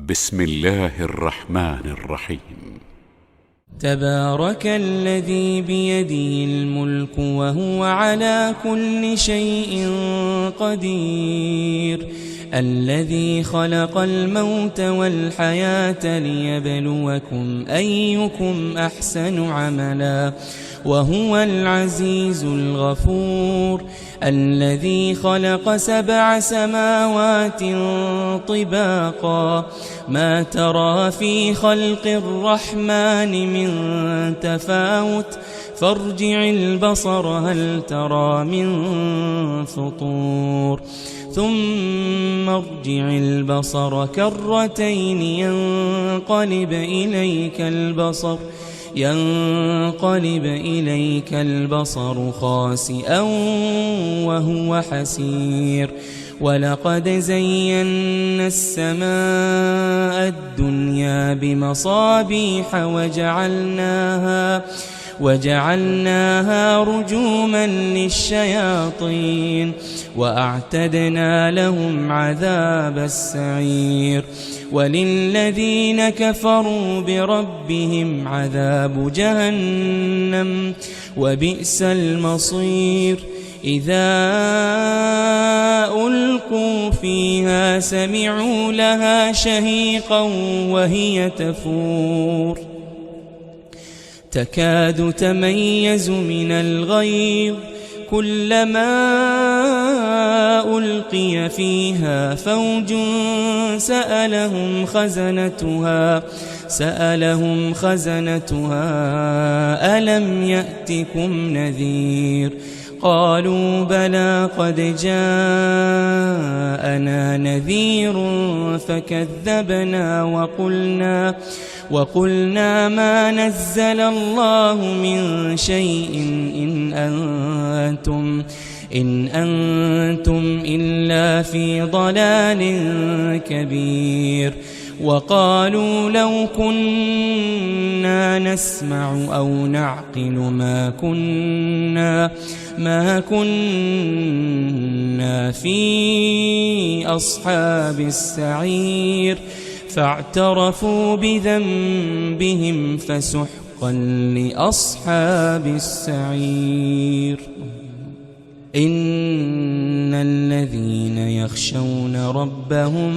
بسم الله الرحمن الرحيم. تبارك الذي بيده الملك وهو على كل شيء قدير، الذي خلق الموت والحياة ليبلوكم أيكم أحسن عملا، وهو العزيز الغفور، الذي خلق 7 سماوات طباقا، ما ترى في خلق الرحمن من تفاوت، فارجع البصر هل ترى من فطور، ثم ارجع البصر كرتين ينقلب إليك البصر خاسئا وهو حسير، ولقد زينا السماء الدنيا بمصابيح وجعلناها رجوما للشياطين، وأعتدنا لهم عذاب السعير، وللذين كفروا بربهم عذاب جهنم وبئس المصير. إذا ألقوا فيها سمعوا لها شهيقا وهي تفور، تكاد تميز من الغيظ، كلما ألقي فيها فوج سألهم خزنتها ألم يأتكم نذير، قالوا بلى قد جاءنا نذير فكذبنا وقلنا ما نزل الله من شيء إن أنتم إلا في ضلال كبير، وقالوا لو كنا نسمع أو نعقل ما كنا في أصحاب السعير، فاعترفوا بذنبهم فسحقا لأصحاب السعير. إن الذين يخشون ربهم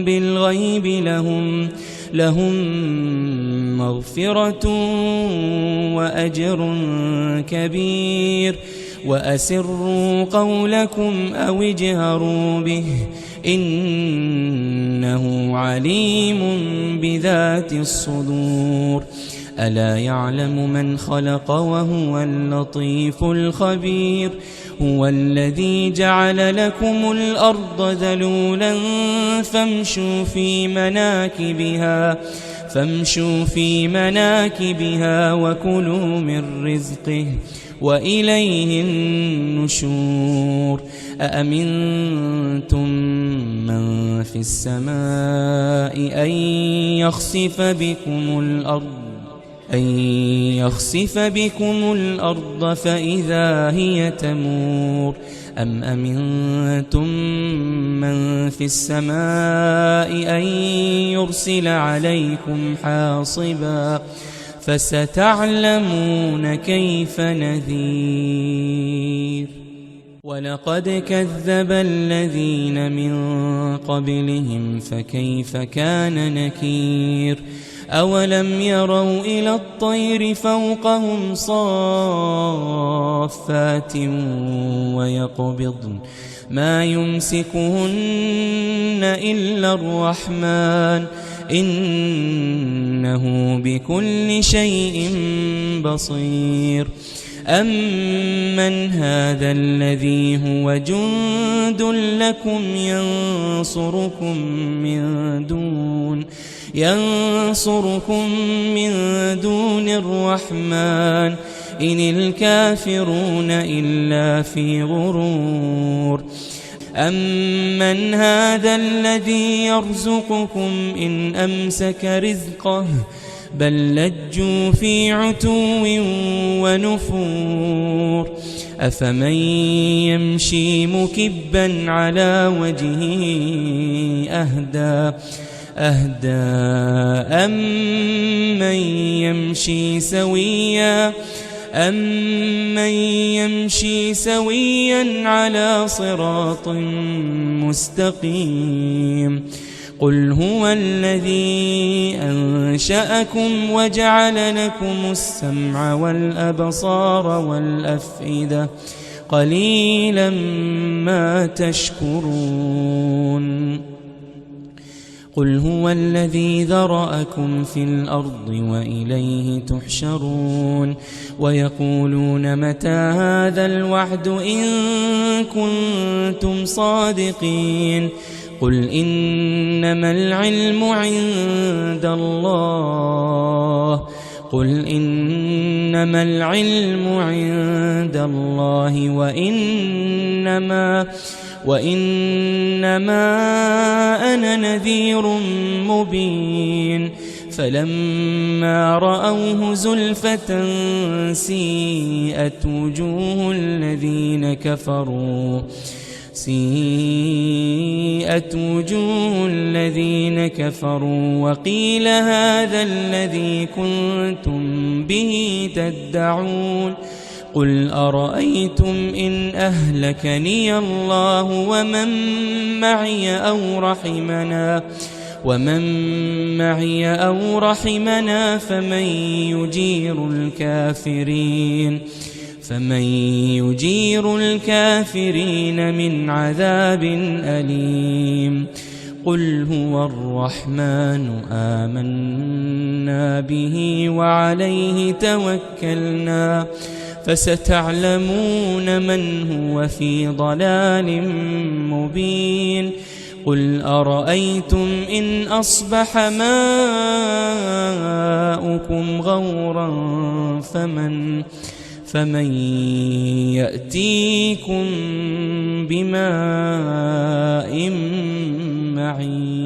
بالغيب لهم مغفرة وأجر كبير، وأسروا قولكم أو اجهروا به إنه عليم بذات الصدور، ألا يعلم من خلق وهو اللطيف الخبير، هو الذي جعل لكم الأرض ذلولا فامشوا في مناكبها وكلوا من رزقه وإليه النشور. أأمنتم من في السماء أن يخسف بكم الأرض فإذا هي تمور، أم أمنتم من في السماء أن يرسل عليكم حاصبا، فستعلمون كيف نذير. ولقد كذب الذين من قبلهم فكيف كان نكير، أولم يروا إلى الطير فوقهم صافات ويقبضن ما يمسكهن إلا الرحمن إنه بكل شيء بصير. أمن هذا الذي هو جند لكم ينصركم من دون الرحمن إن الكافرون إلا في غرور. أمن هذا الذي يرزقكم إن أمسك رزقه بل لجوا في عتو ونفور، أفمن يمشي مكبا على وجهه أهدى أهدى أمن يمشي سويا على صراط مستقيم قل هو الذي أنشأكم وجعل لكم السمع والأبصار والأفئدة قليلا ما تشكرون قل هو الذي ذرأكم في الأرض وإليه تحشرون ويقولون متى هذا الوعد إن كنتم صادقين قل إنما العلم عند الله وإنما أنا نذير مبين فلما رأوه زلفة سيئت وجوه الذين كفروا وقيل هذا الذي كنتم به تدعون قل أرأيتم إن أهلكني الله ومن معي أو رحمنا فمن يجير الكافرين من عذاب أليم قل هو الرحمن آمنا به وعليه توكلنا فستعلمون من هو في ضلال مبين قل أرأيتم إن أصبح ماؤكم غورا فمن يأتيكم بماء معين